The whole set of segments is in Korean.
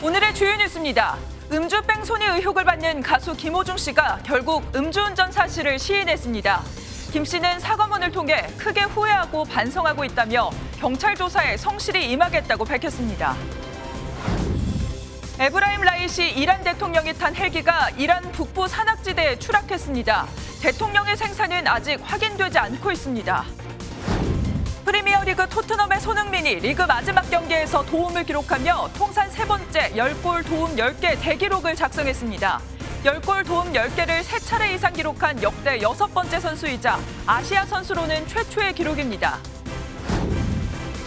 오늘의 주요 뉴스입니다. 음주 뺑소니 의혹을 받는 가수 김호중 씨가 결국 음주운전 사실을 시인했습니다. 김 씨는 사과문을 통해 크게 후회하고 반성하고 있다며 경찰 조사에 성실히 임하겠다고 밝혔습니다. 에브라임 라이시 이란 대통령이 탄 헬기가 이란 북부 산악지대에 추락했습니다. 대통령의 생사는 아직 확인되지 않고 있습니다. 프리미어리그 토트넘의 손흥민이 리그 마지막 경기에서 도움을 기록하며 통산 세 번째 10골 도움 10개 대기록을 작성했습니다. 10골 도움 10개를 3차례 이상 기록한 역대 6번째 선수이자 아시아 선수로는 최초의 기록입니다.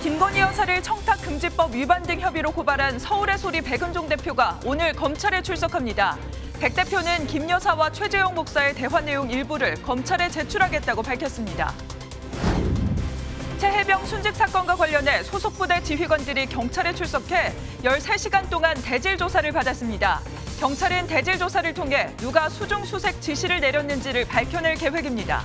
김건희 여사를 청탁금지법 위반 등 혐의로 고발한 서울의 소리 백은종 대표가 오늘 검찰에 출석합니다. 백 대표는 김 여사와 최재형 목사의 대화 내용 일부를 검찰에 제출하겠다고 밝혔습니다. 최혜병 순직 사건과 관련해 소속 부대 지휘관들이 경찰에 출석해 13시간 동안 대질 조사를 받았습니다. 경찰은 대질 조사를 통해 누가 수중 수색 지시를 내렸는지를 밝혀낼 계획입니다.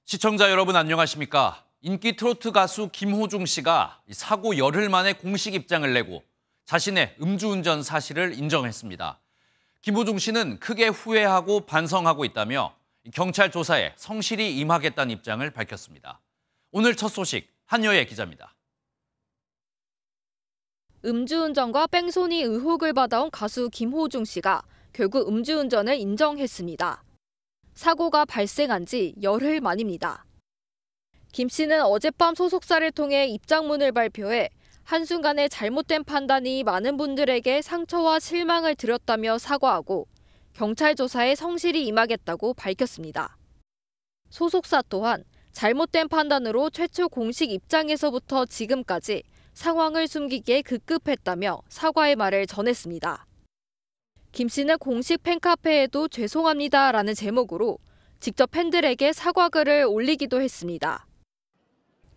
시청자 여러분 안녕하십니까? 인기 트로트 가수 김호중 씨가 사고 열흘 만에 공식 입장을 내고 자신의 음주운전 사실을 인정했습니다. 김호중 씨는 크게 후회하고 반성하고 있다며 경찰 조사에 성실히 임하겠다는 입장을 밝혔습니다. 오늘 첫 소식 한여의 기자입니다. 음주운전과 뺑소니 의혹을 받아온 가수 김호중 씨가 결국 음주운전을 인정했습니다. 사고가 발생한 지 열흘 만입니다. 김 씨는 어젯밤 소속사를 통해 입장문을 발표해 한순간의 잘못된 판단이 많은 분들에게 상처와 실망을 드렸다며 사과하고 경찰 조사에 성실히 임하겠다고 밝혔습니다. 소속사 또한 잘못된 판단으로 최초 공식 입장에서부터 지금까지 상황을 숨기기에 급급했다며 사과의 말을 전했습니다. 김 씨는 공식 팬카페에도 죄송합니다라는 제목으로 직접 팬들에게 사과글을 올리기도 했습니다.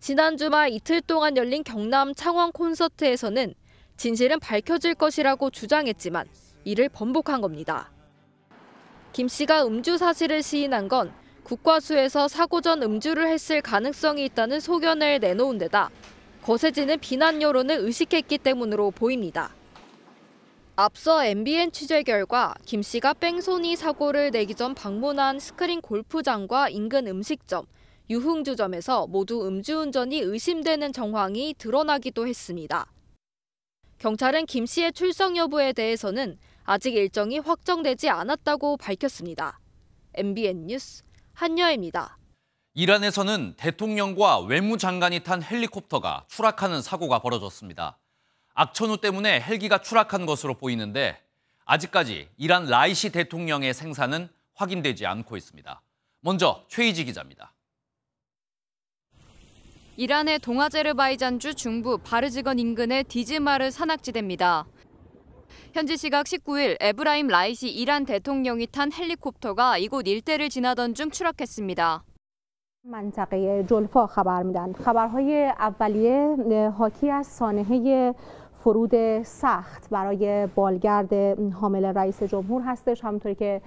지난 주말 이틀 동안 열린 경남 창원 콘서트에서는 진실은 밝혀질 것이라고 주장했지만 이를 번복한 겁니다. 김 씨가 음주 사실을 시인한 건 국과수에서 사고 전 음주를 했을 가능성이 있다는 소견을 내놓은 데다 거세지는 비난 여론을 의식했기 때문으로 보입니다. 앞서 MBN 취재 결과 김 씨가 뺑소니 사고를 내기 전 방문한 스크린 골프장과 인근 음식점, 유흥주점에서 모두 음주운전이 의심되는 정황이 드러나기도 했습니다. 경찰은 김 씨의 출석 여부에 대해서는 아직 일정이 확정되지 않았다고 밝혔습니다. MBN 뉴스 한여입니다. 이란에서는 대통령과 외무장관이 탄 헬리콥터가 추락하는 사고가 벌어졌습니다. 악천후 때문에 헬기가 추락한 것으로 보이는데 아직까지 이란 라이시 대통령의 생사는 확인되지 않고 있습니다. 먼저 최희지 기자입니다. 이란의 동아제르바이잔주 중부 바르즈건 인근의 디즈마르 산악지대입니다. 현지 시각 19일 에브라임 라이시 이란 대통령이 탄 헬리콥터가 이곳 일대를 지나던 중 추락했습니다. منطقه جلفا خبر میدن. خبرهای اولیه حاکی از سانحه فرود سخت برای بالگرد حامل رئیس جمهور هستش. همونطوری که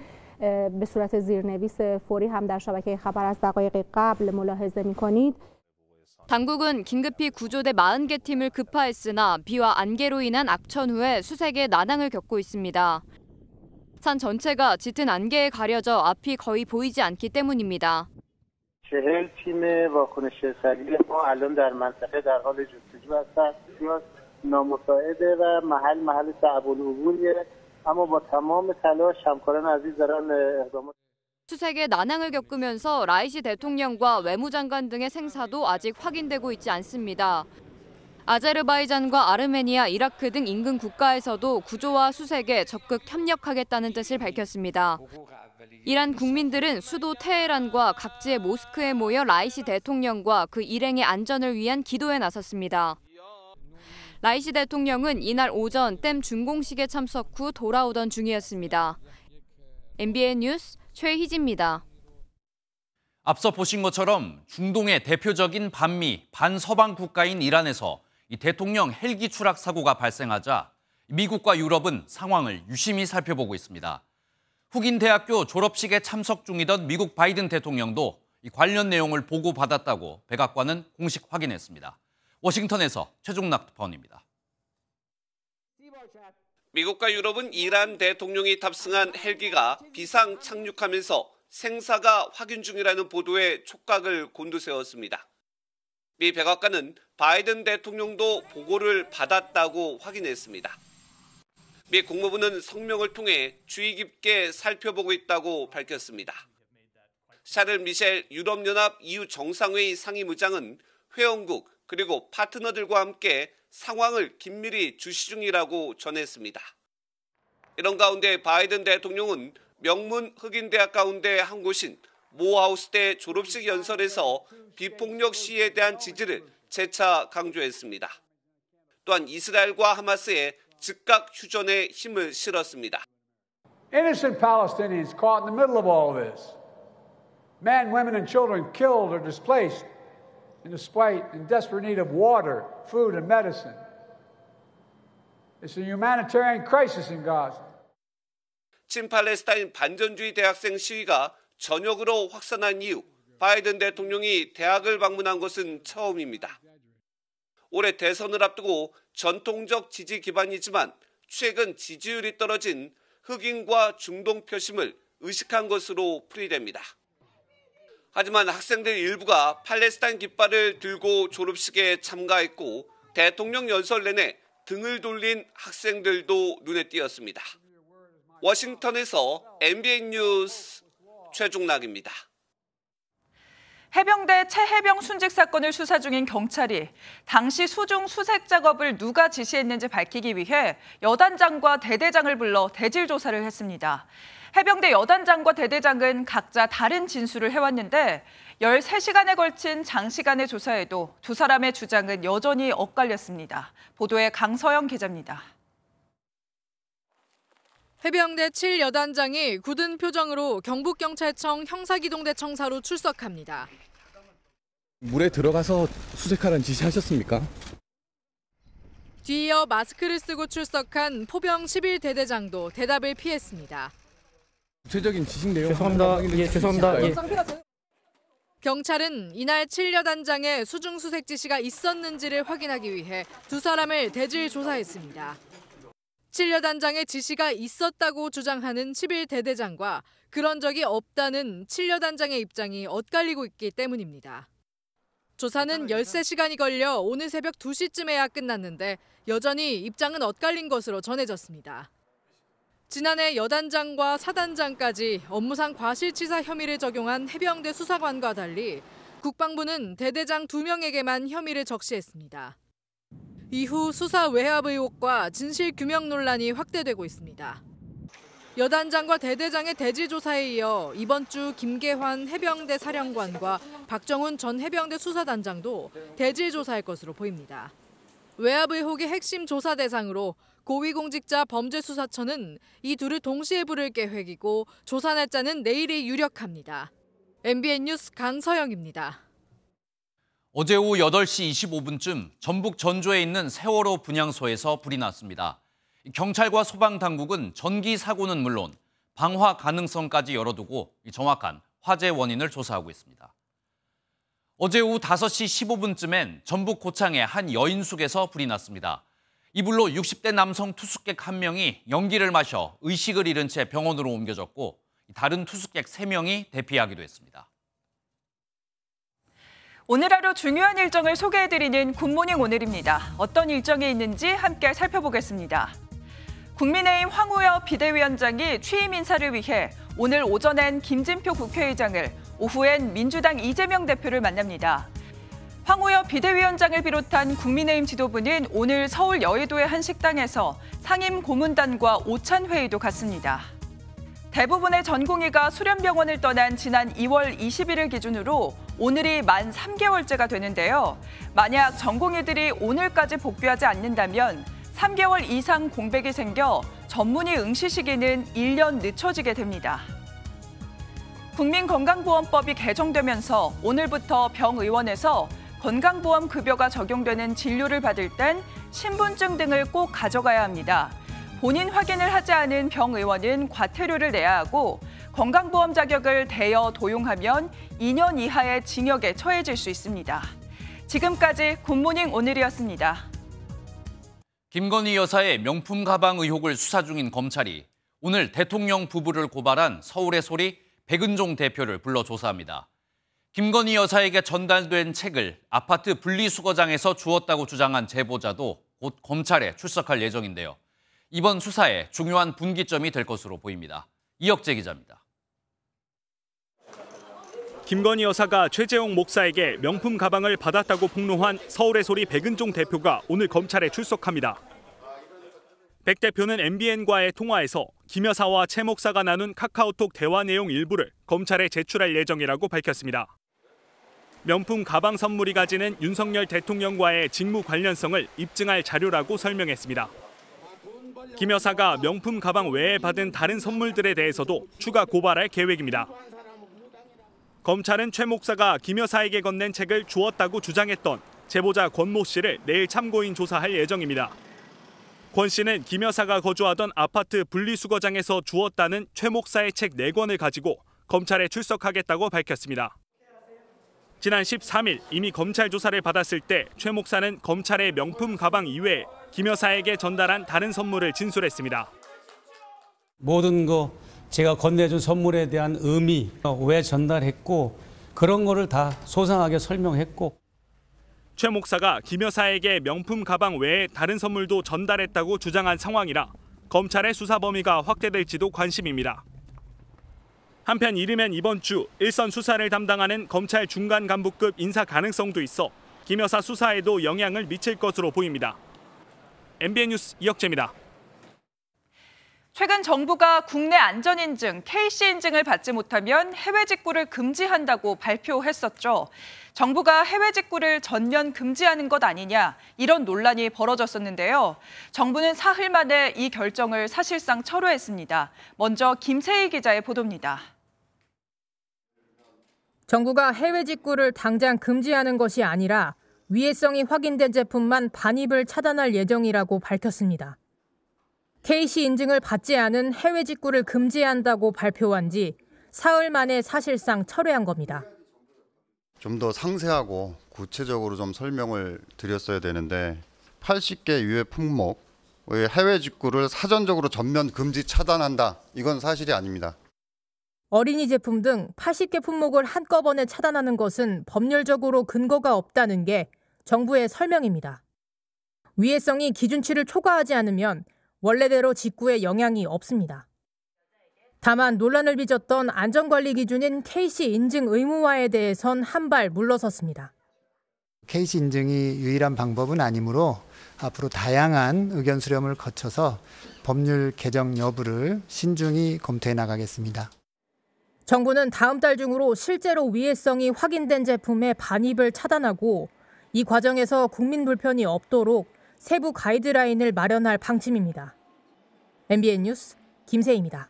به صورت زیرنویس فوری هم در شبکه خبر از دقایق قبل ملاحظه میکنید. 당국은 긴급히 구조대 40개 팀을 급파했으나 비와 안개로 인한 악천후에 수색에 난항을 겪고 있습니다. 산 전체가 짙은 안개에 가려져 앞이 거의 보이지 않기 때문입니다. 40تیم واکنش سریع ما الان در منطقه در حال جستجو هستند. بسیار نامساعده و محل صعب العبوریه اما با تمام تلاش همکاران عزیز دارن اقدامات 수색에 난항을 겪으면서 라이시 대통령과 외무장관 등의 생사도 아직 확인되고 있지 않습니다. 아제르바이잔과 아르메니아, 이라크 등 인근 국가에서도 구조와 수색에 적극 협력하겠다는 뜻을 밝혔습니다. 이란 국민들은 수도 테헤란과 각지의 모스크에 모여 라이시 대통령과 그 일행의 안전을 위한 기도에 나섰습니다. 라이시 대통령은 이날 오전 댐 준공식에 참석 후 돌아오던 중이었습니다. MBN 뉴스 최희지입니다. 앞서 보신 것처럼 중동의 대표적인 반미, 반서방 국가인 이란에서 이 대통령 헬기 추락 사고가 발생하자 미국과 유럽은 상황을 유심히 살펴보고 있습니다. 흑인 대학교 졸업식에 참석 중이던 미국 바이든 대통령도 이 관련 내용을 보고받았다고 백악관은 공식 확인했습니다. 워싱턴에서 최종락 특파원입니다. 미국과 유럽은 이란 대통령이 탑승한 헬기가 비상 착륙하면서 생사가 확인 중이라는 보도에 촉각을 곤두세웠습니다. 미 백악관은 바이든 대통령도 보고를 받았다고 확인했습니다. 미 국무부는 성명을 통해 주의 깊게 살펴보고 있다고 밝혔습니다. 샤를 미셸 유럽연합 EU 정상회의 상임의장은 회원국 그리고 파트너들과 함께 상황을 긴밀히 주시 중이라고 전했습니다. 이런 가운데 바이든 대통령은 명문 흑인 대학 가운데 한 곳인 모하우스대 졸업식 연설에서 비폭력 시위에 대한 지지를 재차 강조했습니다. 또한 이스라엘과 하마스의 즉각 휴전에 힘을 실었습니다. Innocent Palestinians caught in the middle of all of this. Men, women, and children killed or displaced in desperate need of water, food, and medicine. It's a humanitarian crisis in Gaza. 친팔레스타인 반전주의 대학생 시위가 전역으로 확산한 이후 바이든 대통령이 대학을 방문한 것은 처음입니다. 올해 대선을 앞두고 전통적 지지 기반이지만 최근 지지율이 떨어진 흑인과 중동 표심을 의식한 것으로 풀이됩니다. 하지만 학생들 일부가 팔레스타인 깃발을 들고 졸업식에 참가했고 대통령 연설 내내 등을 돌린 학생들도 눈에 띄었습니다. 워싱턴에서 MBN 뉴스 최종락입니다. 해병대 최해병 순직 사건을 수사 중인 경찰이 당시 수중 수색 작업을 누가 지시했는지 밝히기 위해 여단장과 대대장을 불러 대질 조사를 했습니다. 해병대 여단장과 대대장은 각자 다른 진술을 해왔는데 13시간에 걸친 장시간의 조사에도 두 사람의 주장은 여전히 엇갈렸습니다. 보도에 강서영 기자입니다. 해병대 7여단장이 굳은 표정으로 경북경찰청 형사기동대청사로 출석합니다. 물에 들어가서 수색하라는 지시하셨습니까? 뒤이어 마스크를 쓰고 출석한 포병 11대대장도 대답을 피했습니다. 구체적인 지식 내용 죄송합니다. 경찰은 이날 7여단장의 수중 수색 지시가 있었는지를 확인하기 위해 두 사람을 대질 조사했습니다. 7여단장의 지시가 있었다고 주장하는 11대대장과 그런 적이 없다는 7여단장의 입장이 엇갈리고 있기 때문입니다. 조사는 13시간이 걸려 오늘 새벽 2시쯤에야 끝났는데 여전히 입장은 엇갈린 것으로 전해졌습니다. 지난해 여단장과 사단장까지 업무상 과실치사 혐의를 적용한 해병대 수사관과 달리 국방부는 대대장 2명에게만 혐의를 적시했습니다. 이후 수사 외압 의혹과 진실 규명 논란이 확대되고 있습니다. 여단장과 대대장의 대질 조사에 이어 이번 주 김계환 해병대 사령관과 박정훈 전 해병대 수사단장도 대질 조사할 것으로 보입니다. 외압 의혹의 핵심 조사 대상으로 고위공직자 범죄수사처는 이 둘을 동시에 부를 계획이고 조사 날짜는 내일이 유력합니다. MBN 뉴스 강서영입니다. 어제 오후 8시 25분쯤 전북 전주에 있는 세월호 분향소에서 불이 났습니다. 경찰과 소방당국은 전기 사고는 물론 방화 가능성까지 열어두고 정확한 화재 원인을 조사하고 있습니다. 어제 오후 5시 15분쯤엔 전북 고창의 한 여인숙에서 불이 났습니다. 이 불로 60대 남성 투숙객 1명이 연기를 마셔 의식을 잃은 채 병원으로 옮겨졌고 다른 투숙객 3명이 대피하기도 했습니다. 오늘 하루 중요한 일정을 소개해드리는 굿모닝 오늘입니다. 어떤 일정이 있는지 함께 살펴보겠습니다. 국민의힘 황우여 비대위원장이 취임 인사를 위해 오늘 오전엔 김진표 국회의장을, 오후엔 민주당 이재명 대표를 만납니다. 황우여 비대위원장을 비롯한 국민의힘 지도부는 오늘 서울 여의도의 한 식당에서 상임 고문단과 오찬 회의도 갖습니다. 대부분의 전공의가 수련병원을 떠난 지난 2월 20일을 기준으로 오늘이 만 3개월째가 되는데요. 만약 전공의들이 오늘까지 복귀하지 않는다면 3개월 이상 공백이 생겨 전문의 응시 시기는 1년 늦춰지게 됩니다. 국민건강보험법이 개정되면서 오늘부터 병의원에서 건강보험 급여가 적용되는 진료를 받을 땐 신분증 등을 꼭 가져가야 합니다. 본인 확인을 하지 않은 병의원은 과태료를 내야 하고 건강보험 자격을 대여 도용하면 2년 이하의 징역에 처해질 수 있습니다. 지금까지 굿모닝 오늘이었습니다. 김건희 여사의 명품 가방 의혹을 수사 중인 검찰이 오늘 대통령 부부를 고발한 서울의 소리 백은종 대표를 불러 조사합니다. 김건희 여사에게 전달된 책을 아파트 분리수거장에서 주웠다고 주장한 제보자도 곧 검찰에 출석할 예정인데요. 이번 수사에 중요한 분기점이 될 것으로 보입니다. 이혁재 기자입니다. 김건희 여사가 최재형 목사에게 명품 가방을 받았다고 폭로한 서울의 소리 백은종 대표가 오늘 검찰에 출석합니다. 백 대표는 MBN과의 통화에서 김 여사와 최 목사가 나눈 카카오톡 대화 내용 일부를 검찰에 제출할 예정이라고 밝혔습니다. 명품 가방 선물이 가지는 윤석열 대통령과의 직무 관련성을 입증할 자료라고 설명했습니다. 김 여사가 명품 가방 외에 받은 다른 선물들에 대해서도 추가 고발할 계획입니다. 검찰은 최 목사가 김 여사에게 건넨 책을 주었다고 주장했던 제보자 권모 씨를 내일 참고인 조사할 예정입니다. 권 씨는 김 여사가 거주하던 아파트 분리수거장에서 주었다는 최 목사의 책 4권을 가지고 검찰에 출석하겠다고 밝혔습니다. 지난 13일 이미 검찰 조사를 받았을 때 최 목사는 검찰의 명품 가방 이외에 김 여사에게 전달한 다른 선물을 진술했습니다. 모든 제가 건네준 선물에 대한 의미, 왜 전달했고 그런 거를 다 소상하게 설명했고. 최 목사가 김 여사에게 명품 가방 외에 다른 선물도 전달했다고 주장한 상황이라 검찰의 수사 범위가 확대될지도 관심입니다. 한편 이르면 이번 주 일선 수사를 담당하는 검찰 중간 간부급 인사 가능성도 있어 김 여사 수사에도 영향을 미칠 것으로 보입니다. MBN 뉴스 이혁재입니다. 최근 정부가 국내 안전인증, KC인증을 받지 못하면 해외 직구를 금지한다고 발표했었죠. 정부가 해외 직구를 전면 금지하는 것 아니냐, 이런 논란이 벌어졌었는데요. 정부는 사흘 만에 이 결정을 사실상 철회했습니다. 먼저 김세희 기자의 보도입니다. 정부가 해외 직구를 당장 금지하는 것이 아니라 위해성이 확인된 제품만 반입을 차단할 예정이라고 밝혔습니다. KC 인증을 받지 않은 해외 직구를 금지한다고 발표한 지 사흘 만에 사실상 철회한 겁니다. 좀 더 상세하고 구체적으로 좀 설명을 드렸어야 되는데 80개 유해 품목의 해외 직구를 사전적으로 전면 금지 차단한다. 이건 사실이 아닙니다. 어린이 제품 등 80개 품목을 한꺼번에 차단하는 것은 법률적으로 근거가 없다는 게 정부의 설명입니다. 위해성이 기준치를 초과하지 않으면 원래대로 직구에 영향이 없습니다. 다만 논란을 빚었던 안전관리 기준인 KC 인증 의무화에 대해선 한 발 물러섰습니다. KC 인증이 유일한 방법은 아니므로 앞으로 다양한 의견 수렴을 거쳐서 법률 개정 여부를 신중히 검토해 나가겠습니다. 정부는 다음 달 중으로 실제로 위해성이 확인된 제품의 반입을 차단하고 이 과정에서 국민 불편이 없도록 세부 가이드라인을 마련할 방침입니다. MBN 뉴스 김세희입니다.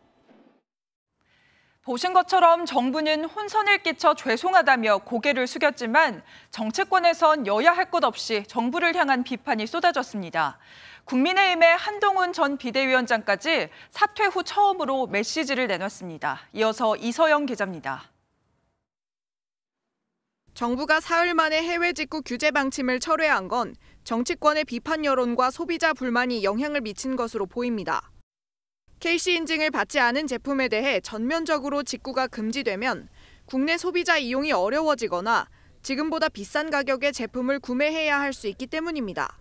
보신 것처럼 정부는 혼선을 끼쳐 죄송하다며 고개를 숙였지만 정치권에선 여야 할 것 없이 정부를 향한 비판이 쏟아졌습니다. 국민의힘의 한동훈 전 비대위원장까지 사퇴 후 처음으로 메시지를 내놨습니다. 이어서 이서영 기자입니다. 정부가 사흘 만에 해외 직구 규제 방침을 철회한 건 정치권의 비판 여론과 소비자 불만이 영향을 미친 것으로 보입니다. KC 인증을 받지 않은 제품에 대해 전면적으로 직구가 금지되면 국내 소비자 이용이 어려워지거나 지금보다 비싼 가격의 제품을 구매해야 할 수 있기 때문입니다.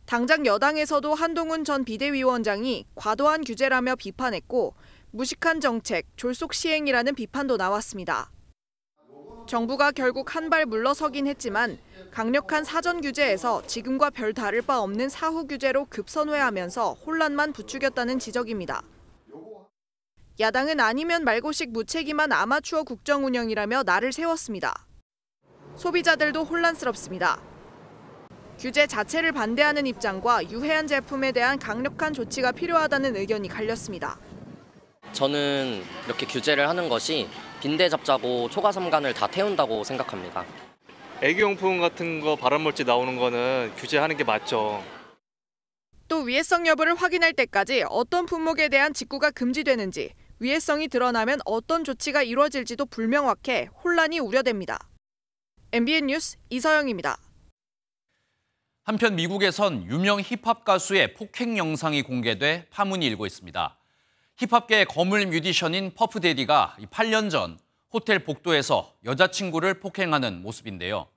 당장 여당에서도 한동훈 전 비대위원장이 과도한 규제라며 비판했고 무식한 정책, 졸속 시행이라는 비판도 나왔습니다. 정부가 결국 한 발 물러서긴 했지만 강력한 사전 규제에서 지금과 별 다를 바 없는 사후 규제로 급선회하면서 혼란만 부추겼다는 지적입니다. 야당은 아니면 말고식 무책임한 아마추어 국정 운영이라며 날을 세웠습니다. 소비자들도 혼란스럽습니다. 규제 자체를 반대하는 입장과 유해한 제품에 대한 강력한 조치가 필요하다는 의견이 갈렸습니다. 저는 이렇게 규제를 하는 것이 빈대 잡자고 초과삼간을 다 태운다고 생각합니다. 애기용품 같은 거 발암물질 나오는 거는 규제하는 게 맞죠. 또 위해성 여부를 확인할 때까지 어떤 품목에 대한 직구가 금지되는지, 위해성이 드러나면 어떤 조치가 이루어질지도 불명확해 혼란이 우려됩니다. MBN 뉴스 이서영입니다. 한편 미국에선 유명 힙합 가수의 폭행 영상이 공개돼 파문이 일고 있습니다. 힙합계의 거물 뮤지션인 퍼프데디가 8년 전 호텔 복도에서 여자친구를 폭행하는 모습인데요.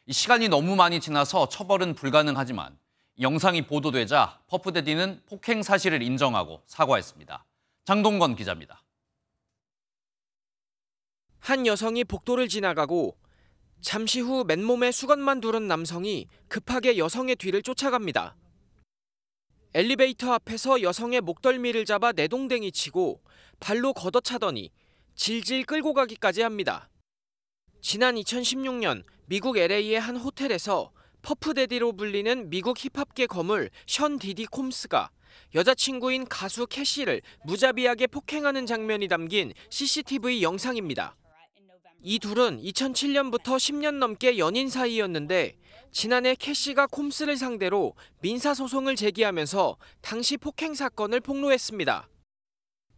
시간이 너무 많이 지나서 처벌은 불가능하지만 영상이 보도되자 퍼프데디는 폭행 사실을 인정하고 사과했습니다. 장동건 기자입니다. 한 여성이 복도를 지나가고 잠시 후 맨몸에 수건만 두른 남성이 급하게 여성의 뒤를 쫓아갑니다. 엘리베이터 앞에서 여성의 목덜미를 잡아 내동댕이 치고 발로 걷어차더니 질질 끌고 가기까지 합니다. 지난 2016년 미국 LA의 한 호텔에서 퍼프데디로 불리는 미국 힙합계 거물 션 디디 콤스가 여자친구인 가수 캐시를 무자비하게 폭행하는 장면이 담긴 CCTV 영상입니다. 이 둘은 2007년부터 10년 넘게 연인 사이였는데 지난해 캐시가 콤스를 상대로 민사소송을 제기하면서 당시 폭행 사건을 폭로했습니다.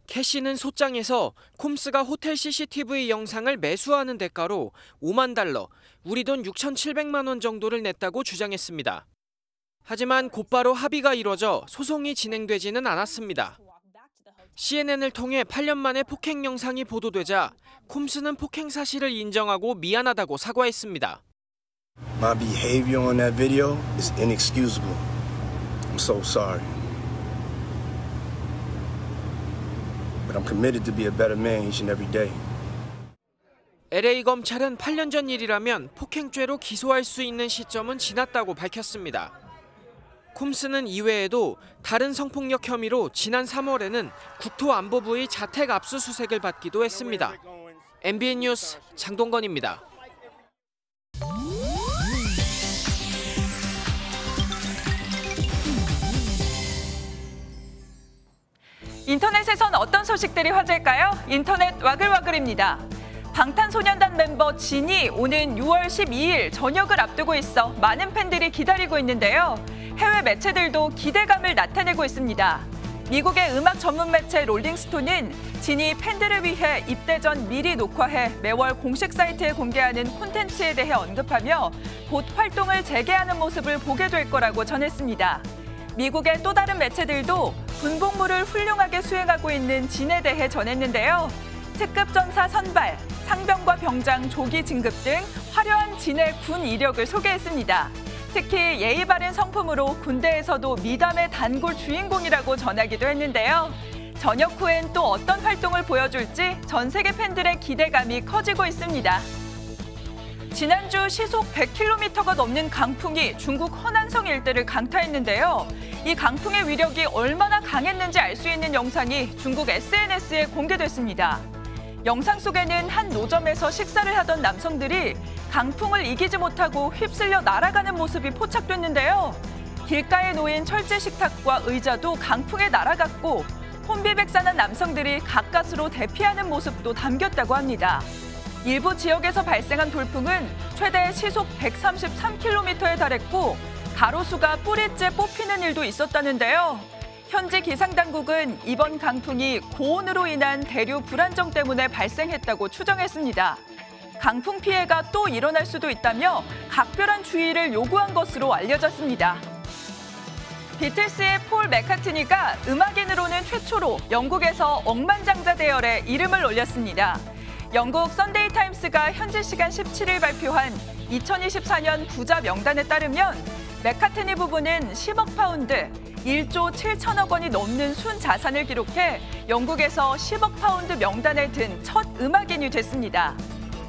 캐시는 소장에서 콤스가 호텔 CCTV 영상을 매수하는 대가로 $50,000, 우리 돈 6,700만 원 정도를 냈다고 주장했습니다. 하지만 곧바로 합의가 이뤄져 소송이 진행되지는 않았습니다. CNN을 통해 8년 만에 폭행 영상이 보도되자 콤스는 폭행 사실을 인정하고 미안하다고 사과했습니다. My behavior on that video is inexcusable. I'm so sorry. But I'm committed to be a better man each and every day. LA 검찰은 8년 전 일이라면 폭행죄로 기소할 수 있는 시점은 지났다고 밝혔습니다. 콤스는 이외에도 다른 성폭력 혐의로 지난 3월에는 국토안보부의 자택 압수수색을 받기도 했습니다. MBN 뉴스 장동건입니다. 인터넷에선 어떤 소식들이 화제일까요? 인터넷 와글와글입니다. 방탄소년단 멤버 진이 오는 6월 12일 저녁을 앞두고 있어 많은 팬들이 기다리고 있는데요. 해외 매체들도 기대감을 나타내고 있습니다. 미국의 음악 전문 매체 롤링스톤은 진이 팬들을 위해 입대 전 미리 녹화해 매월 공식 사이트에 공개하는 콘텐츠에 대해 언급하며 곧 활동을 재개하는 모습을 보게 될 거라고 전했습니다. 미국의 또 다른 매체들도 군복무를 훌륭하게 수행하고 있는 진에 대해 전했는데요. 특급 전사 선발, 상병과 병장 조기 진급 등 화려한 진의 군 이력을 소개했습니다. 특히 예의 바른 성품으로 군대에서도 미담의 단골 주인공이라고 전하기도 했는데요. 전역 후엔 또 어떤 활동을 보여줄지 전 세계 팬들의 기대감이 커지고 있습니다. 지난주 시속 100km가 넘는 강풍이 중국 허난성 일대를 강타했는데요. 이 강풍의 위력이 얼마나 강했는지 알 수 있는 영상이 중국 SNS에 공개됐습니다. 영상 속에는 한 노점에서 식사를 하던 남성들이 강풍을 이기지 못하고 휩쓸려 날아가는 모습이 포착됐는데요. 길가에 놓인 철제 식탁과 의자도 강풍에 날아갔고 혼비백산한 남성들이 가까스로 대피하는 모습도 담겼다고 합니다. 일부 지역에서 발생한 돌풍은 최대 시속 133km에 달했고 가로수가 뿌리째 뽑히는 일도 있었다는데요. 현지 기상당국은 이번 강풍이 고온으로 인한 대류 불안정 때문에 발생했다고 추정했습니다. 강풍 피해가 또 일어날 수도 있다며 각별한 주의를 요구한 것으로 알려졌습니다. 비틀스의 폴 맥카트니가 음악인으로는 최초로 영국에서 억만장자 대열에 이름을 올렸습니다. 영국 선데이 타임스가 현지 시간 17일 발표한 2024년 부자 명단에 따르면 맥카트니 부부는 10억 파운드, 1조 7천억 원이 넘는 순자산을 기록해 영국에서 10억 파운드 명단에 든 첫 음악인이 됐습니다.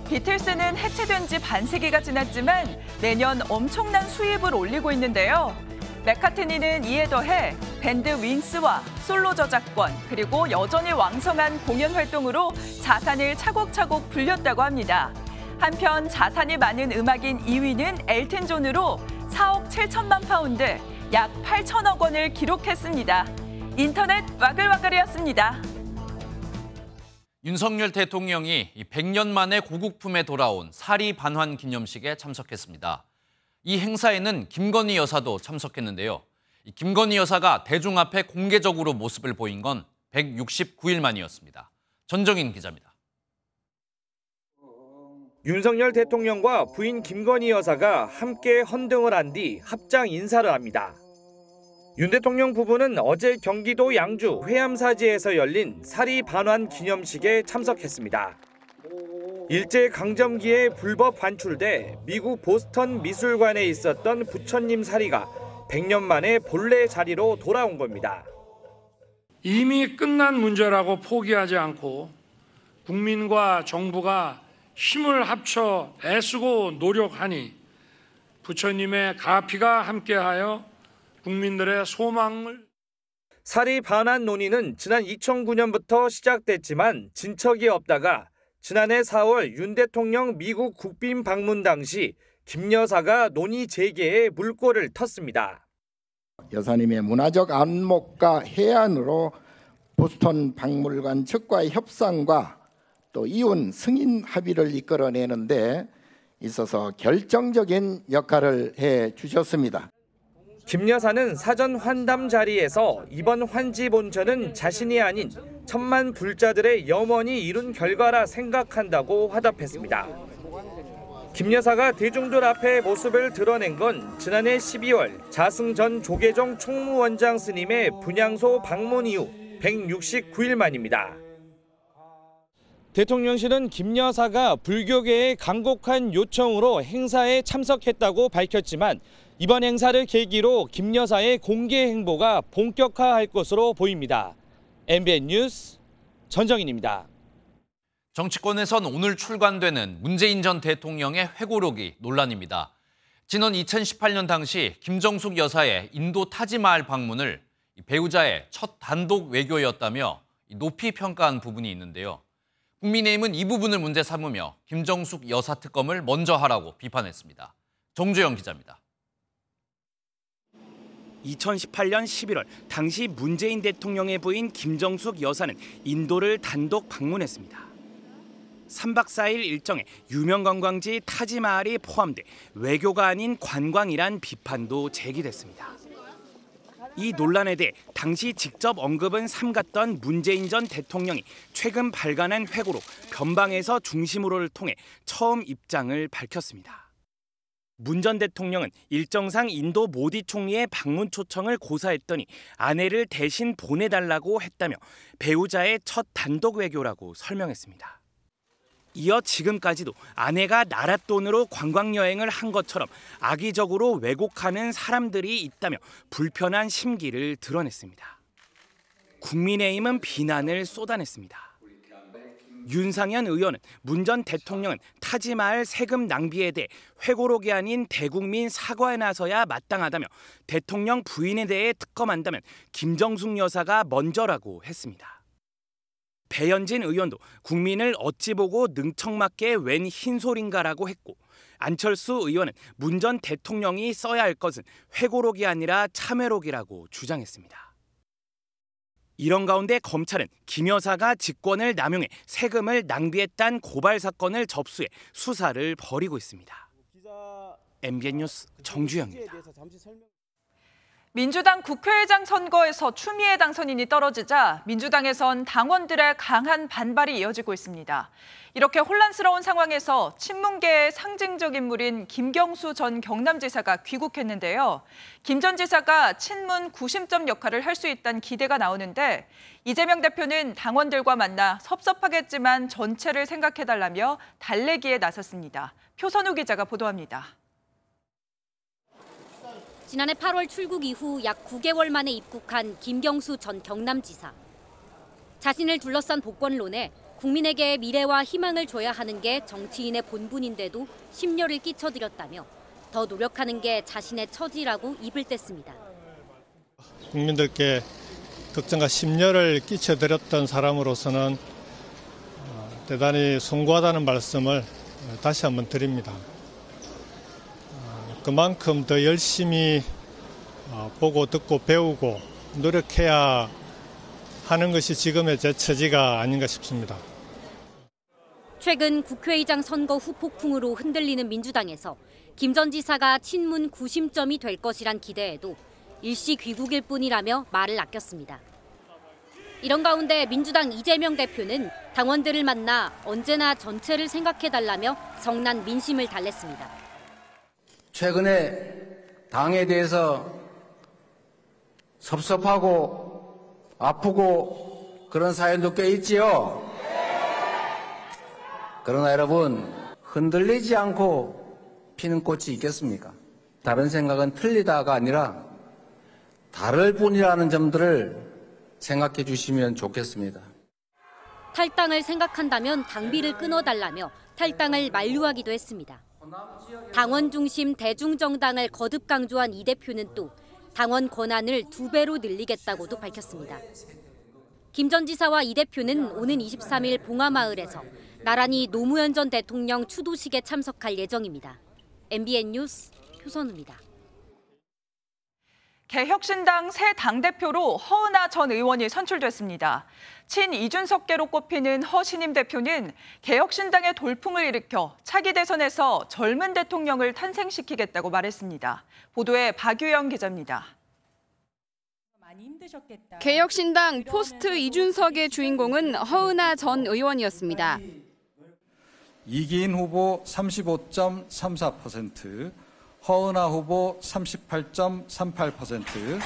비틀스는 해체된 지 반세기가 지났지만 매년 엄청난 수입을 올리고 있는데요. 맥카트니는 이에 더해 밴드 윙스와 솔로 저작권 그리고 여전히 왕성한 공연 활동으로 자산을 차곡차곡 불렸다고 합니다. 한편 자산이 많은 음악인 2위는 엘튼 존으로 4억 7천만 파운드, 약 8천억 원을 기록했습니다. 인터넷 와글와글이었습니다. 윤석열 대통령이 100년 만에 고국품에 돌아온 사리 반환 기념식에 참석했습니다. 이 행사에는 김건희 여사도 참석했는데요. 김건희 여사가 대중 앞에 공개적으로 모습을 보인 건 169일 만이었습니다. 전정인 기자입니다. 윤석열 대통령과 부인 김건희 여사가 함께 헌등을 한 뒤 합장 인사를 합니다. 윤 대통령 부부는 어제 경기도 양주 회암사지에서 열린 사리 반환 기념식에 참석했습니다. 일제강점기에 불법 반출돼 미국 보스턴 미술관에 있었던 부처님 사리가 100년 만에 본래 자리로 돌아온 겁니다. 이미 끝난 문제라고 포기하지 않고 국민과 정부가 힘을 합쳐 애쓰고 노력하니 부처님의 가피가 함께하여 국민들의 소망을. 사리 반환 논의는 지난 2009년부터 시작됐지만 진척이 없다가 지난해 4월 윤 대통령 미국 국빈 방문 당시 김 여사가 논의 재개에 물꼬를 텄습니다. 여사님의 문화적 안목과 해안으로 보스턴 박물관 측과의 협상과 또 이혼 승인 합의를 이끌어내는 데 있어서 결정적인 역할을 해 주셨습니다. 김 여사는 사전 환담 자리에서 이번 환지 본처는 자신이 아닌 천만 불자들의 염원이 이룬 결과라 생각한다고 화답했습니다. 김 여사가 대중들 앞에 모습을 드러낸 건 지난해 12월 자승 전 조계종 총무원장 스님의 분향소 방문 이후 169일 만입니다. 대통령실은 김 여사가 불교계의 간곡한 요청으로 행사에 참석했다고 밝혔지만 이번 행사를 계기로 김 여사의 공개 행보가 본격화할 것으로 보입니다. MBN 뉴스 전정인입니다. 정치권에선 오늘 출간되는 문재인 전 대통령의 회고록이 논란입니다. 지난 2018년 당시 김정숙 여사의 인도 타지마할 방문을 배우자의 첫 단독 외교였다며 높이 평가한 부분이 있는데요. 국민의힘은 이 부분을 문제 삼으며 김정숙 여사 특검을 먼저 하라고 비판했습니다. 정주영 기자입니다. 2018년 11월 당시 문재인 대통령의 부인 김정숙 여사는 인도를 단독 방문했습니다. 3박 4일 일정에 유명 관광지 타지마할이 포함돼 외교가 아닌 관광이란 비판도 제기됐습니다. 이 논란에 대해 당시 직접 언급은 삼갔던 문재인 전 대통령이 최근 발간한 회고록 변방에서 중심으로를 통해 처음 입장을 밝혔습니다. 문 전 대통령은 일정상 인도 모디 총리의 방문 초청을 고사했더니 아내를 대신 보내달라고 했다며 배우자의 첫 단독 외교라고 설명했습니다. 이어 지금까지도 아내가 나라 돈으로 관광여행을 한 것처럼 악의적으로 왜곡하는 사람들이 있다며 불편한 심기를 드러냈습니다. 국민의힘은 비난을 쏟아냈습니다. 윤상현 의원은 문 전 대통령은 타지마할 세금 낭비에 대해 회고록이 아닌 대국민 사과에 나서야 마땅하다며 대통령 부인에 대해 특검한다면 김정숙 여사가 먼저라고 했습니다. 배현진 의원도 국민을 어찌 보고 능청맞게 웬 흰소린가라고 했고 안철수 의원은 문 전 대통령이 써야 할 것은 회고록이 아니라 참회록이라고 주장했습니다. 이런 가운데 검찰은 김 여사가 직권을 남용해 세금을 낭비했다는 고발 사건을 접수해 수사를 벌이고 있습니다. MBN 뉴스 정주영입니다. 민주당 국회의장 선거에서 추미애 당선인이 떨어지자 민주당에선 당원들의 강한 반발이 이어지고 있습니다. 이렇게 혼란스러운 상황에서 친문계의 상징적 인물인 김경수 전 경남지사가 귀국했는데요. 김 전 지사가 친문 구심점 역할을 할 수 있다는 기대가 나오는데 이재명 대표는 당원들과 만나 섭섭하겠지만 전체를 생각해달라며 달래기에 나섰습니다. 표선우 기자가 보도합니다. 지난해 8월 출국 이후 약 9개월 만에 입국한 김경수 전 경남지사. 자신을 둘러싼 복권론에 국민에게 미래와 희망을 줘야 하는 게 정치인의 본분인데도 심려를 끼쳐드렸다며 더 노력하는 게 자신의 처지라고 입을 뗐습니다. 국민들께 걱정과 심려를 끼쳐드렸던 사람으로서는 대단히 송구하다는 말씀을 다시 한번 드립니다. 그만큼 더 열심히 보고 듣고 배우고 노력해야 하는 것이 지금의 제 처지가 아닌가 싶습니다. 최근 국회의장 선거 후 폭풍으로 흔들리는 민주당에서 김 전 지사가 친문 구심점이 될 것이란 기대에도 일시 귀국일 뿐이라며 말을 아꼈습니다. 이런 가운데 민주당 이재명 대표는 당원들을 만나 언제나 전체를 생각해달라며 성난 민심을 달랬습니다. 최근에 당에 대해서 섭섭하고 아프고 그런 사연도 꽤 있지요. 그러나 여러분, 흔들리지 않고 피는 꽃이 있겠습니까? 다른 생각은 틀리다가 아니라 다를 뿐이라는 점들을 생각해 주시면 좋겠습니다. 탈당을 생각한다면 당비를 끊어달라며 탈당을 만류하기도 했습니다. 당원 중심 대중정당을 거듭 강조한 이 대표는 또 당원 권한을 2배로 늘리겠다고도 밝혔습니다. 김 전 지사와 이 대표는 오는 23일 봉화마을에서 나란히 노무현 전 대통령 추도식에 참석할 예정입니다. MBN 뉴스 표선우입니다. 개혁신당 새 당대표로 허은하 전 의원이 선출됐습니다. 친이준석계로 꼽히는 허 신임 대표는 개혁신당의 돌풍을 일으켜 차기 대선에서 젊은 대통령을 탄생시키겠다고 말했습니다. 보도에 박유영 기자입니다. 개혁신당 포스트 이준석의 주인공은 허은하 전 의원이었습니다. 이기인 후보 35.34%, 허은하 후보 38.38%.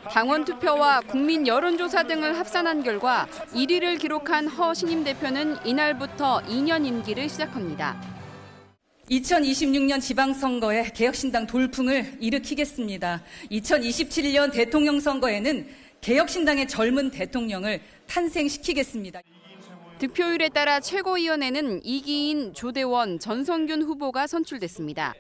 당원 투표와 국민 여론조사 등을 합산한 결과 1위를 기록한 허 신임 대표는 이날부터 2년 임기를 시작합니다. 2026년 지방선거에 개혁신당 돌풍을 일으키겠습니다. 2027년 대통령 선거에는 개혁신당의 젊은 대통령을 탄생시키겠습니다. 득표율에 따라 최고위원회는 이기인, 조대원, 전성균 후보가 선출됐습니다.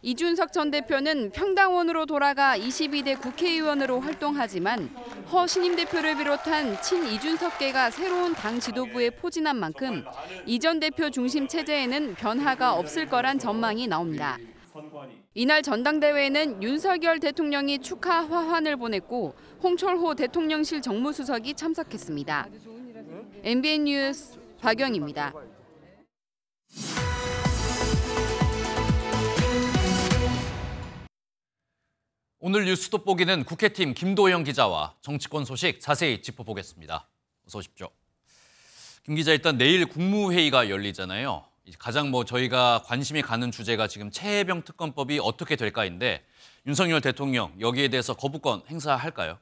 이준석 전 대표는 평당원으로 돌아가 22대 국회의원으로 활동하지만 허 신임 대표를 비롯한 친이준석계가 새로운 당 지도부에 포진한 만큼 이 전 대표 중심 체제에는 변화가 없을 거란 전망이 나옵니다. 이날 전당대회에는 윤석열 대통령이 축하 화환을 보냈고 홍철호 대통령실 정무수석이 참석했습니다. MBN 뉴스 박영입니다. 오늘 뉴스 돋보기는 국회팀 김도영 기자와 정치권 소식 자세히 짚어보겠습니다. 어서 오십시오. 김 기자, 일단 내일 국무회의가 열리잖아요. 가장 저희가 관심이 가는 주제가 지금 최혜병 특검법이 어떻게 될까인데 윤석열 대통령 여기에 대해서 거부권 행사할까요?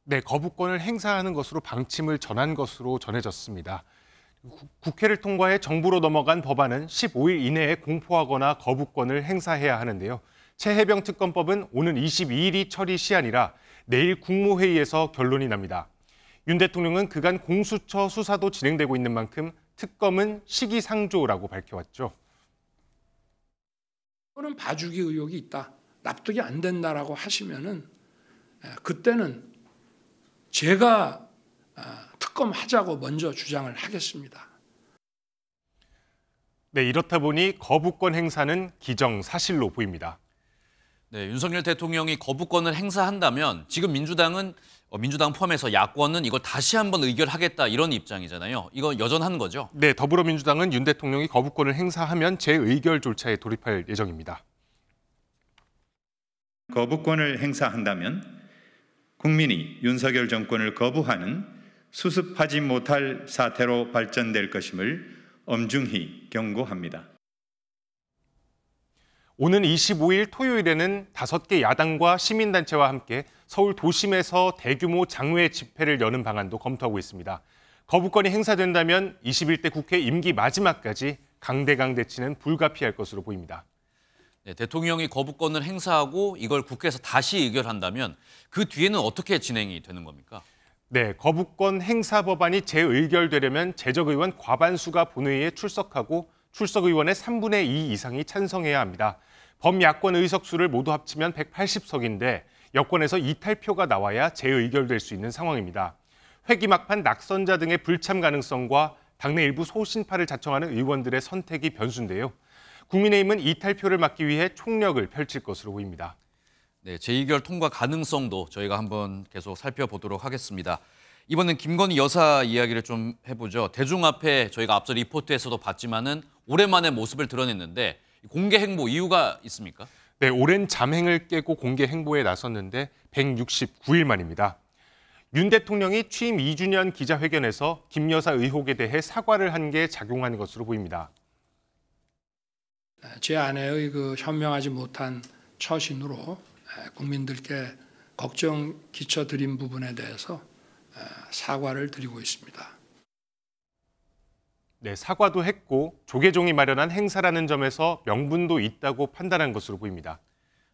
네, 거부권을 행사하는 것으로 방침을 전한 것으로 전해졌습니다. 국회를 통과해 정부로 넘어간 법안은 15일 이내에 공포하거나 거부권을 행사해야 하는데요. 최혜병 특검법은 오는 22일이 처리 시한이라 내일 국무회의에서 결론이 납니다. 윤 대통령은 그간 공수처 수사도 진행되고 있는 만큼 특검은 시기상조라고 밝혀왔죠. 또는 봐주기 의혹이 있다, 납득이 안 된다라고 하시면은 그때는 제가 특검하자고 먼저 주장을 하겠습니다. 네, 이렇다 보니 거부권 행사는 기정사실로 보입니다. 네, 윤석열 대통령이 거부권을 행사한다면 지금 민주당 포함해서 야권은 이걸 다시 한번 의결하겠다 이런 입장이잖아요. 이거 여전한 거죠? 네, 더불어민주당은 윤 대통령이 거부권을 행사하면 재의결 절차에 돌입할 예정입니다. 거부권을 행사한다면 국민이 윤석열 정권을 거부하는 수습하지 못할 사태로 발전될 것임을 엄중히 경고합니다. 오는 25일 토요일에는 5개 야당과 시민단체와 함께 서울 도심에서 대규모 장외 집회를 여는 방안도 검토하고 있습니다. 거부권이 행사된다면 21대 국회 임기 마지막까지 강대강대치는 불가피할 것으로 보입니다. 네, 대통령이 거부권을 행사하고 이걸 국회에서 다시 의결한다면 그 뒤에는 어떻게 진행이 되는 겁니까? 네, 거부권 행사 법안이 재의결되려면 재적의원 과반수가 본회의에 출석하고 출석 의원의 3분의 2 이상이 찬성해야 합니다. 범야권 의석수를 모두 합치면 180석인데 여권에서 이탈표가 나와야 재의결될 수 있는 상황입니다. 회기 막판 낙선자 등의 불참 가능성과 당내 일부 소신파를 자청하는 의원들의 선택이 변수인데요. 국민의힘은 이탈표를 막기 위해 총력을 펼칠 것으로 보입니다. 네, 재의결 통과 가능성도 저희가 한번 계속 살펴보도록 하겠습니다. 이번엔 김건희 여사 이야기를 좀 해보죠. 대중 앞에 저희가 앞서 리포트에서도 봤지만은 오랜만에 모습을 드러냈는데 공개 행보 이유가 있습니까? 네, 오랜 잠행을 깨고 공개 행보에 나섰는데 169일 만입니다. 윤 대통령이 취임 2주년 기자회견에서 김 여사 의혹에 대해 사과를 한 게 작용한 것으로 보입니다. 제 아내의 그 현명하지 못한 처신으로 국민들께 걱정 끼쳐드린 부분에 대해서 사과를 드리고 있습니다. 네, 사과도 했고 조계종이 마련한 행사라는 점에서 명분도 있다고 판단한 것으로 보입니다.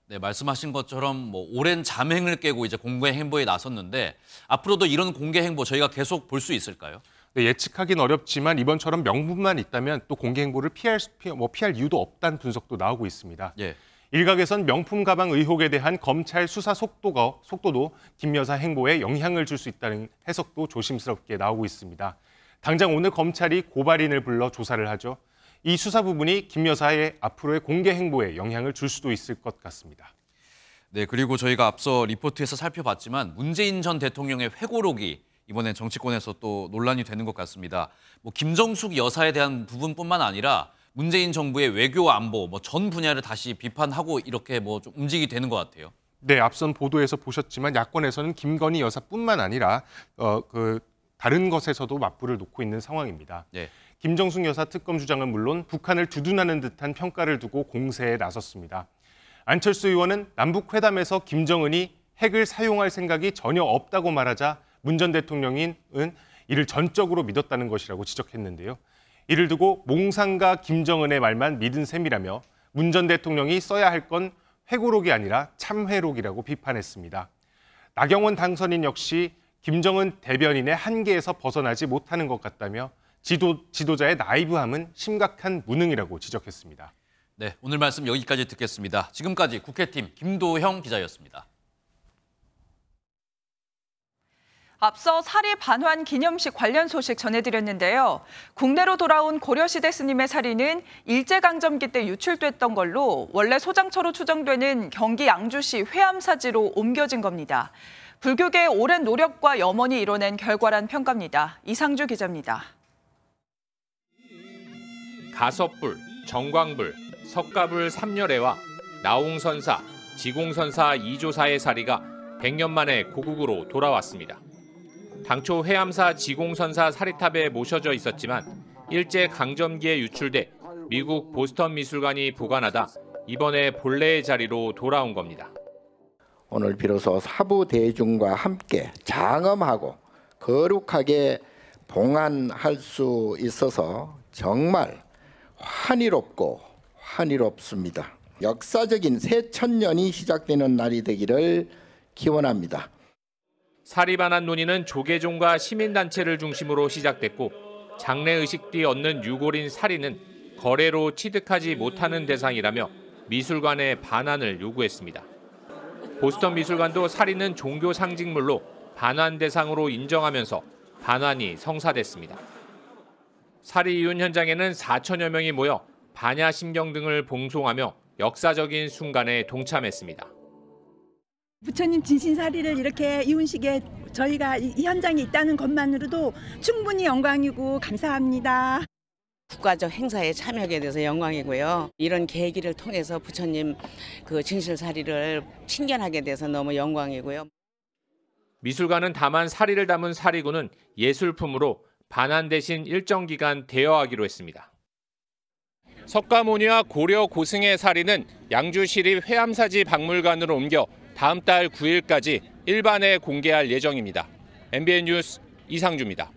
네, 말씀하신 것처럼 오랜 잠행을 깨고 이제 공개 행보에 나섰는데 앞으로도 이런 공개 행보 저희가 계속 볼 수 있을까요? 네, 예측하기는 어렵지만 이번처럼 명분만 있다면 또 공개 행보를 피할 이유도 없다는 분석도 나오고 있습니다. 예. 일각에선 명품 가방 의혹에 대한 검찰 수사 속도도 김 여사 행보에 영향을 줄 수 있다는 해석도 조심스럽게 나오고 있습니다. 당장 오늘 검찰이 고발인을 불러 조사를 하죠. 이 수사 부분이 김 여사의 앞으로의 공개 행보에 영향을 줄 수도 있을 것 같습니다. 네, 그리고 저희가 앞서 리포트에서 살펴봤지만 문재인 전 대통령의 회고록이 이번엔 정치권에서 또 논란이 되는 것 같습니다. 김정숙 여사에 대한 부분뿐만 아니라 문재인 정부의 외교 안보 전 분야를 다시 비판하고 이렇게 좀 움직이게 되는 것 같아요. 네, 앞선 보도에서 보셨지만 야권에서는 김건희 여사뿐만 아니라 다른 것에서도 맞불을 놓고 있는 상황입니다. 네. 김정숙 여사 특검 주장은 물론 북한을 두둔하는 듯한 평가를 두고 공세에 나섰습니다. 안철수 의원은 남북회담에서 김정은이 핵을 사용할 생각이 전혀 없다고 말하자 문 전 대통령은 이를 전적으로 믿었다는 것이라고 지적했는데요. 이를 두고 몽상가 김정은의 말만 믿은 셈이라며 문 전 대통령이 써야 할 건 회고록이 아니라 참회록이라고 비판했습니다. 나경원 당선인 역시 김정은 대변인의 한계에서 벗어나지 못하는 것 같다며 지도자의 나이브함은 심각한 무능이라고 지적했습니다. 네, 오늘 말씀 여기까지 듣겠습니다. 지금까지 국회팀 김도형 기자였습니다. 앞서 사리 반환 기념식 관련 소식 전해드렸는데요. 국내로 돌아온 고려시대 스님의 사리는 일제강점기 때 유출됐던 걸로 원래 소장처로 추정되는 경기 양주시 회암사지로 옮겨진 겁니다. 불교계의 오랜 노력과 염원이 이뤄낸 결과란 평가입니다. 이상주 기자입니다. 가섭불, 정광불, 석가불 3렬회와 나홍선사, 지공선사 2조사의 사리가 100년 만에 고국으로 돌아왔습니다. 당초 회암사 지공선사 사리탑에 모셔져 있었지만 일제강점기에 유출돼 미국 보스턴 미술관이 보관하다 이번에 본래의 자리로 돌아온 겁니다. 오늘 비로소 사부 대중과 함께 장엄하고 거룩하게 봉안할 수 있어서 정말 환희롭고 환희롭습니다. 역사적인 새 천년이 시작되는 날이 되기를 기원합니다. 사리반환 논의는 조계종과 시민단체를 중심으로 시작됐고 장례의식 뒤 얻는 유골인 사리는 거래로 취득하지 못하는 대상이라며 미술관에 반환을 요구했습니다. 보스턴 미술관도 사리는 종교 상징물로 반환 대상으로 인정하면서 반환이 성사됐습니다. 사리 이혼 현장에는 4천여 명이 모여 반야심경 등을 봉송하며 역사적인 순간에 동참했습니다. 부처님 진신사리를 이렇게 이혼식에 저희가 이 현장에 있다는 것만으로도 충분히 영광이고 감사합니다. 국가적 행사에 참여하게 돼서 영광이고요. 이런 계기를 통해서 부처님 그 진실사리를 친견하게 돼서 너무 영광이고요. 미술관은 다만 사리를 담은 사리구는 예술품으로 반환 대신 일정 기간 대여하기로 했습니다. 석가모니와 고려 고승의 사리는 양주시립 회암사지 박물관으로 옮겨 다음 달 9일까지 일반에 공개할 예정입니다. MBN 뉴스 이상주입니다.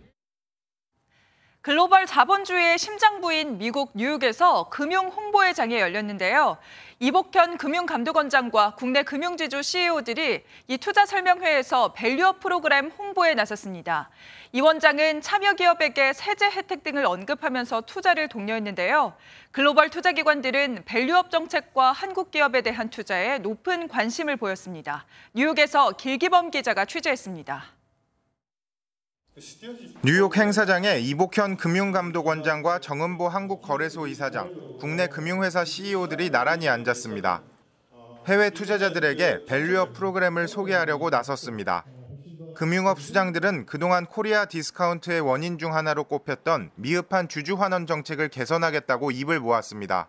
글로벌 자본주의의 심장부인 미국 뉴욕에서 금융 홍보회 장이 열렸는데요. 이복현 금융감독원장과 국내 금융지주 CEO들이 이 투자 설명회에서 밸류업 프로그램 홍보에 나섰습니다. 이 원장은 참여 기업에게 세제 혜택 등을 언급하면서 투자를 독려했는데요. 글로벌 투자기관들은 밸류업 정책과 한국 기업에 대한 투자에 높은 관심을 보였습니다. 뉴욕에서 길기범 기자가 취재했습니다. 뉴욕 행사장에 이복현 금융감독원장과 정은보 한국거래소 이사장, 국내 금융회사 CEO들이 나란히 앉았습니다. 해외 투자자들에게 밸류업 프로그램을 소개하려고 나섰습니다. 금융업 수장들은 그동안 코리아 디스카운트의 원인 중 하나로 꼽혔던 미흡한 주주환원 정책을 개선하겠다고 입을 모았습니다.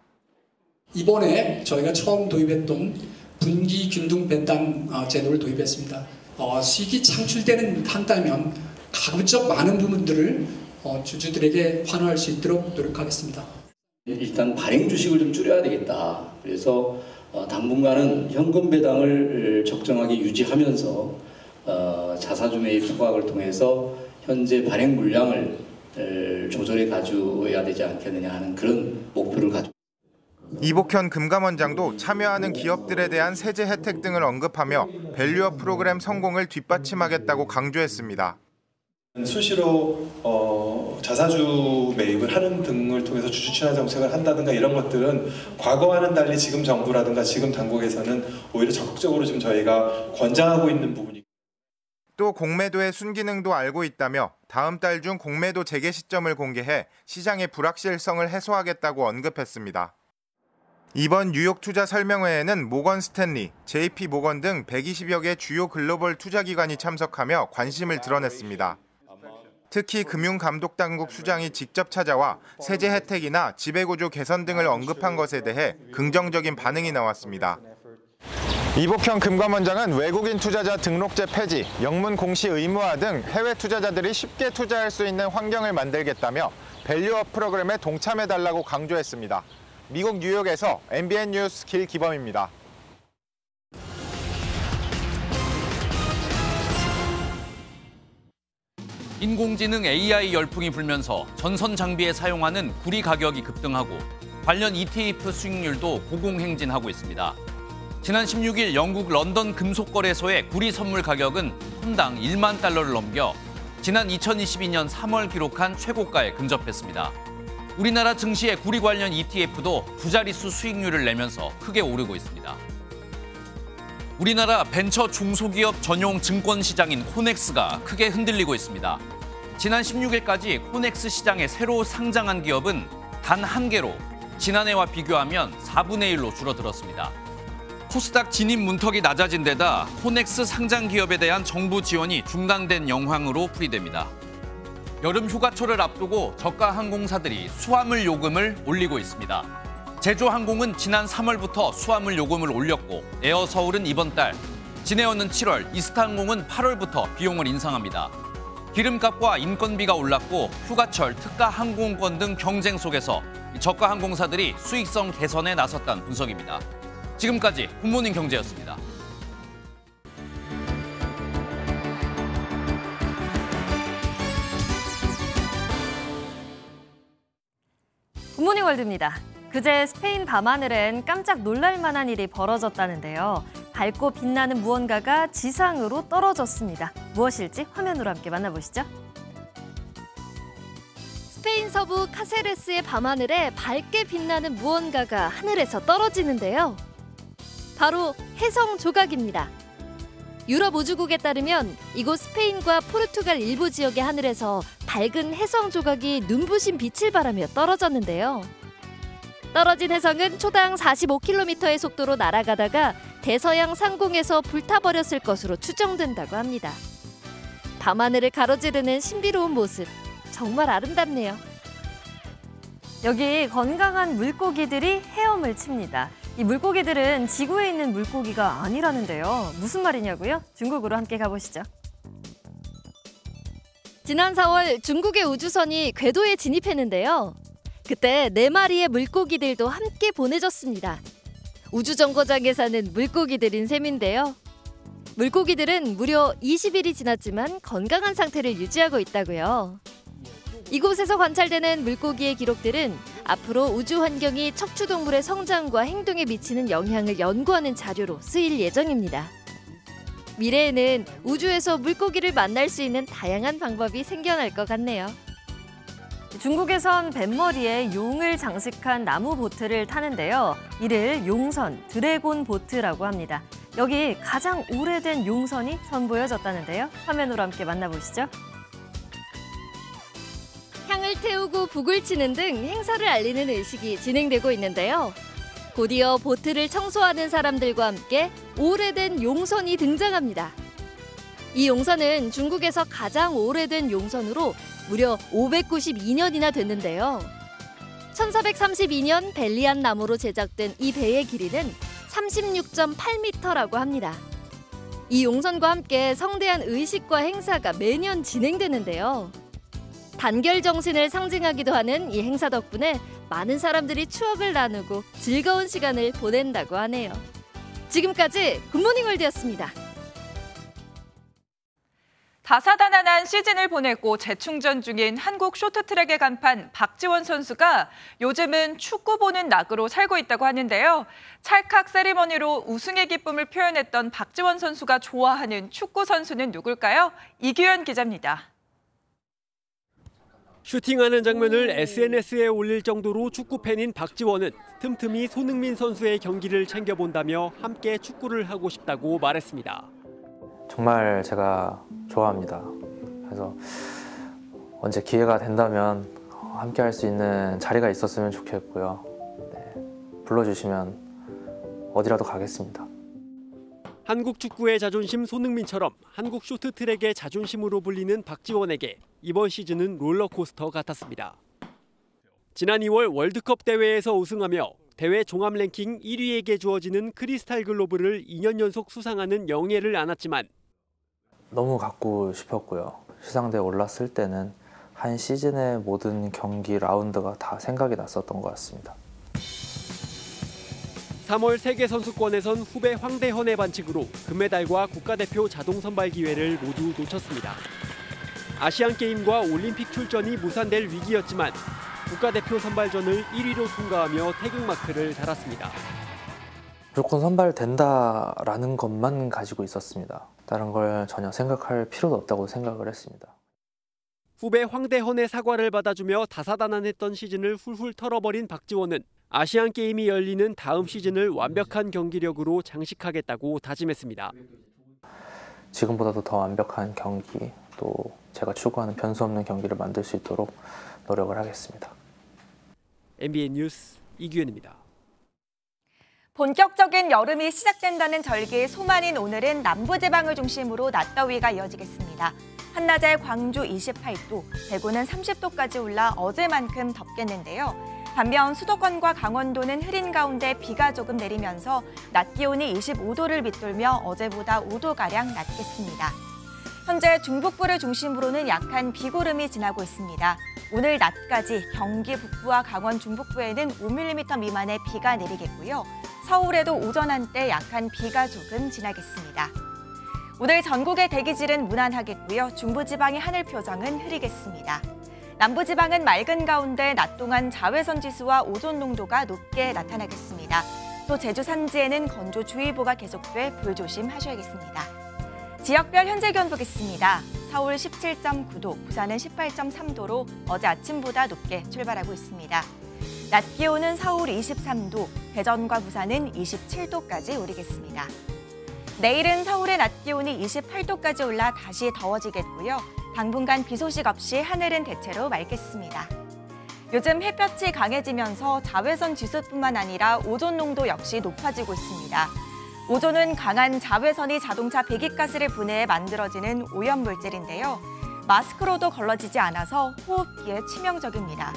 이번에 저희가 처음 도입했던 분기 균등 배당 제도를 도입했습니다. 수익이 창출되는 한다면 가급적 많은 부분들을 주주들에게 환원할 수 있도록 노력하겠습니다. 일단 발행 주식을 좀 줄여야 되겠다. 그래서 당분간은 현금 배당을 적정하게 유지하면서 자사주 매입 소각을 통해서 현재 발행 물량을 조절해 가져야 되지 않겠느냐 하는 그런 목표를 가지고 이복현 금감원장도 참여하는 기업들에 대한 세제 혜택 등을 언급하며 밸류업 프로그램 성공을 뒷받침하겠다고 강조했습니다. 수시로 자사주 매입을 하는 등을 통해서 주주 친화 정책을 한다든가 이런 것들은 과거와는 달리 지금 정부라든가 지금 당국에서는 오히려 적극적으로 지금 저희가 권장하고 있는 부분이. 또 공매도의 순기능도 알고 있다며 다음 달 중 공매도 재개 시점을 공개해 시장의 불확실성을 해소하겠다고 언급했습니다. 이번 뉴욕 투자 설명회에는 모건 스탠리, JP 모건 등 120여 개 주요 글로벌 투자기관이 참석하며 관심을 드러냈습니다. 특히 금융감독당국 수장이 직접 찾아와 세제 혜택이나 지배구조 개선 등을 언급한 것에 대해 긍정적인 반응이 나왔습니다. 이복현 금감원장은 외국인 투자자 등록제 폐지, 영문 공시 의무화 등 해외 투자자들이 쉽게 투자할 수 있는 환경을 만들겠다며 밸류업 프로그램에 동참해달라고 강조했습니다. 미국 뉴욕에서 MBN 뉴스 길기범입니다. 인공지능 AI 열풍이 불면서 전선 장비에 사용하는 구리 가격이 급등하고 관련 ETF 수익률도 고공행진하고 있습니다. 지난 16일 영국 런던 금속거래소의 구리 선물 가격은 톤당 1만 달러를 넘겨 지난 2022년 3월 기록한 최고가에 근접했습니다. 우리나라 증시의 구리 관련 ETF도 두 자릿수 수익률을 내면서 크게 오르고 있습니다. 우리나라 벤처 중소기업 전용 증권 시장인 코넥스가 크게 흔들리고 있습니다. 지난 16일까지 코넥스 시장에 새로 상장한 기업은 단 1개로 지난해와 비교하면 4분의 1로 줄어들었습니다. 코스닥 진입 문턱이 낮아진 데다 코넥스 상장 기업에 대한 정부 지원이 중단된 영향으로 풀이됩니다. 여름 휴가철을 앞두고 저가 항공사들이 수화물 요금을 올리고 있습니다. 제주항공은 지난 3월부터 수화물 요금을 올렸고 에어서울은 이번 달, 진에어는 7월, 이스타항공은 8월부터 비용을 인상합니다. 기름값과 인건비가 올랐고 휴가철, 특가 항공권 등 경쟁 속에서 저가 항공사들이 수익성 개선에 나섰다는 분석입니다. 지금까지 굿모닝 경제였습니다. 굿모닝 월드입니다. 그제 스페인 밤하늘엔 깜짝 놀랄 만한 일이 벌어졌다는데요. 밝고 빛나는 무언가가 지상으로 떨어졌습니다. 무엇일지 화면으로 함께 만나보시죠. 스페인 서부 카세레스의 밤하늘에 밝게 빛나는 무언가가 하늘에서 떨어지는데요. 바로 혜성 조각입니다. 유럽 우주국에 따르면 이곳 스페인과 포르투갈 일부 지역의 하늘에서 밝은 혜성 조각이 눈부신 빛을 발하며 떨어졌는데요. 떨어진 혜성은 초당 45km의 속도로 날아가다가 대서양 상공에서 불타버렸을 것으로 추정된다고 합니다. 밤하늘을 가로지르는 신비로운 모습, 정말 아름답네요. 여기 건강한 물고기들이 헤엄을 칩니다. 이 물고기들은 지구에 있는 물고기가 아니라는데요. 무슨 말이냐고요? 중국으로 함께 가보시죠. 지난 4월 중국의 우주선이 궤도에 진입했는데요. 그때 4마리의 물고기들도 함께 보내졌습니다. 우주정거장에 사는 물고기들인 셈인데요. 물고기들은 무려 20일이 지났지만 건강한 상태를 유지하고 있다고요. 이곳에서 관찰되는 물고기의 기록들은 앞으로 우주 환경이 척추동물의 성장과 행동에 미치는 영향을 연구하는 자료로 쓰일 예정입니다. 미래에는 우주에서 물고기를 만날 수 있는 다양한 방법이 생겨날 것 같네요. 중국에선 뱃머리에 용을 장식한 나무 보트를 타는데요. 이를 용선, 드래곤 보트라고 합니다. 여기 가장 오래된 용선이 선보여졌다는데요. 화면으로 함께 만나보시죠. 향을 태우고 북을 치는 등 행사를 알리는 의식이 진행되고 있는데요. 곧이어 보트를 청소하는 사람들과 함께 오래된 용선이 등장합니다. 이 용선은 중국에서 가장 오래된 용선으로 무려 592년이나 됐는데요. 1432년 벨리안 나무로 제작된 이 배의 길이는 36.8m라고 합니다. 이 용선과 함께 성대한 의식과 행사가 매년 진행되는데요. 단결 정신을 상징하기도 하는 이 행사 덕분에 많은 사람들이 추억을 나누고 즐거운 시간을 보낸다고 하네요. 지금까지 굿모닝 월드였습니다. 다사다난한 시즌을 보내고 재충전 중인 한국 쇼트트랙의 간판 박지원 선수가 요즘은 축구 보는 낙으로 살고 있다고 하는데요. 찰칵 세리머니로 우승의 기쁨을 표현했던 박지원 선수가 좋아하는 축구 선수는 누굴까요? 이규현 기자입니다. 슈팅하는 장면을 SNS에 올릴 정도로 축구팬인 박지원은 틈틈이 손흥민 선수의 경기를 챙겨본다며 함께 축구를 하고 싶다고 말했습니다. 정말 제가 좋아합니다. 그래서 언제 기회가 된다면 함께 할 수 있는 자리가 있었으면 좋겠고요. 네, 불러주시면 어디라도 가겠습니다. 한국 축구의 자존심 손흥민처럼 한국 쇼트트랙의 자존심으로 불리는 박지원에게 이번 시즌은 롤러코스터 같았습니다. 지난 2월 월드컵 대회에서 우승하며 대회 종합 랭킹 1위에게 주어지는 크리스탈 글로브를 2년 연속 수상하는 영예를 안았지만 너무 갖고 싶었고요. 시상대에 올랐을 때는 한 시즌의 모든 경기 라운드가 다 생각이 났었던 것 같습니다. 3월 세계선수권에선 후배 황대헌의 반칙으로 금메달과 국가대표 자동 선발 기회를 모두 놓쳤습니다. 아시안게임과 올림픽 출전이 무산될 위기였지만 국가대표 선발전을 1위로 통과하며 태극마크를 달았습니다. 무조건 선발된다라는 것만 가지고 있었습니다. 다른 걸 전혀 생각할 필요도 없다고 생각을 했습니다. 후배 황대헌의 사과를 받아주며 다사다난했던 시즌을 훌훌 털어버린 박지원은 아시안게임이 열리는 다음 시즌을 완벽한 경기력으로 장식하겠다고 다짐했습니다. 지금보다도 더 완벽한 경기, 또 제가 추구하는 변수 없는 경기를 만들 수 있도록 노력을 하겠습니다. MBN 뉴스 이규현입니다. 본격적인 여름이 시작된다는 절기의 소만인 오늘은 남부지방을 중심으로 낮더위가 이어지겠습니다. 한낮에 광주 28도, 대구는 30도까지 올라 어제만큼 덥겠는데요. 반면 수도권과 강원도는 흐린 가운데 비가 조금 내리면서 낮 기온이 25도를 밑돌며 어제보다 5도가량 낮겠습니다. 현재 중북부를 중심으로는 약한 비구름이 지나고 있습니다. 오늘 낮까지 경기 북부와 강원 중북부에는 5mm 미만의 비가 내리겠고요. 서울에도 오전 한때 약한 비가 조금 지나겠습니다. 오늘 전국의 대기질은 무난하겠고요. 중부지방의 하늘 표정은 흐리겠습니다. 남부지방은 맑은 가운데 낮 동안 자외선 지수와 오존 농도가 높게 나타나겠습니다. 또 제주 산지에는 건조주의보가 계속돼 불조심하셔야겠습니다. 지역별 현재 기온 보겠습니다. 서울 17.9도, 부산은 18.3도로 어제 아침보다 높게 출발하고 있습니다. 낮 기온은 서울 23도, 대전과 부산은 27도까지 오르겠습니다. 내일은 서울의 낮 기온이 28도까지 올라 다시 더워지겠고요. 당분간 비 소식 없이 하늘은 대체로 맑겠습니다. 요즘 햇볕이 강해지면서 자외선 지수뿐만 아니라 오존 농도 역시 높아지고 있습니다. 오존은 강한 자외선이 자동차 배기가스를 분해해 만들어지는 오염물질인데요. 마스크로도 걸러지지 않아서 호흡기에 치명적입니다.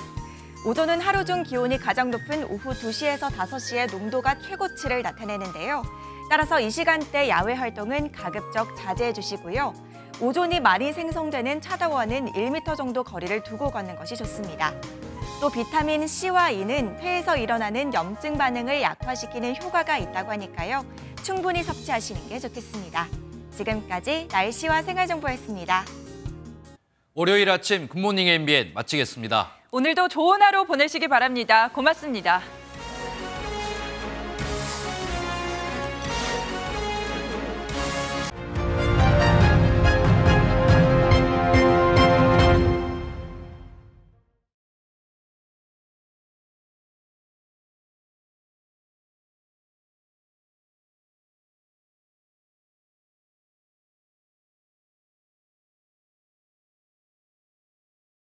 오존은 하루 중 기온이 가장 높은 오후 2시에서 5시에 농도가 최고치를 나타내는데요. 따라서 이 시간대 야외 활동은 가급적 자제해 주시고요. 오존이 많이 생성되는 차다와는 1m 정도 거리를 두고 걷는 것이 좋습니다. 또 비타민 C와 E는 폐에서 일어나는 염증 반응을 약화시키는 효과가 있다고 하니까요. 충분히 섭취하시는 게 좋겠습니다. 지금까지 날씨와 생활정보였습니다. 월요일 아침 굿모닝 MBN 마치겠습니다. 오늘도 좋은 하루 보내시기 바랍니다. 고맙습니다.